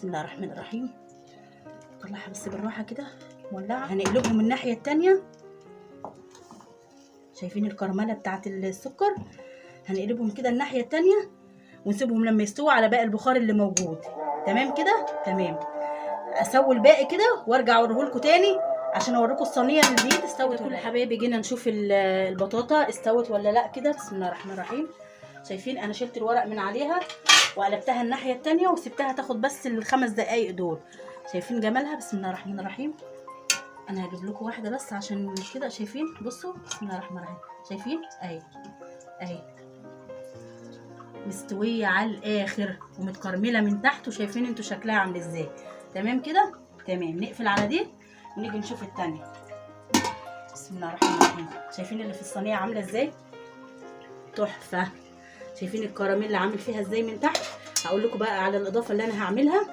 بسم الله الرحمن الرحيم. طلعها بس بالراحه كده مولعه. هنقلبهم من الناحيه التانية. شايفين الكرمله بتاعت السكر؟ هنقلبهم كده الناحيه التانية ونسيبهم لما يستووا على باقي البخار اللي موجود. تمام كده؟ تمام. اسوي الباقي كده وارجع اوريهولكم تاني عشان اوريكم الصينيه اللي دي استوت ولا لا. حبايبي جينا نشوف البطاطا استوت ولا لا كده. بسم الله الرحمن الرحيم. شايفين انا شلت الورق من عليها وقلبتها الناحيه التانية وسبتها تاخد بس ال5 دقايق دول. شايفين جمالها؟ بسم الله الرحمن الرحيم. انا هجيب لكم واحده بس عشان كده. شايفين؟ بصوا بسم الله الرحمن الرحيم. شايفين؟ اهي اهي مستويه على الاخر ومتكرمله من تحت. وشايفين انتوا شكلها عامل ازاي؟ تمام كده؟ تمام. نقفل على دي ونيجي نشوف التانية. بسم الله الرحمن الرحيم. شايفين اللي في الصينيه عامله ازاي؟ تحفه. شايفين الكراميل اللي عامل فيها ازاي من تحت؟ هقول لكم بقى على الاضافه اللي انا هعملها.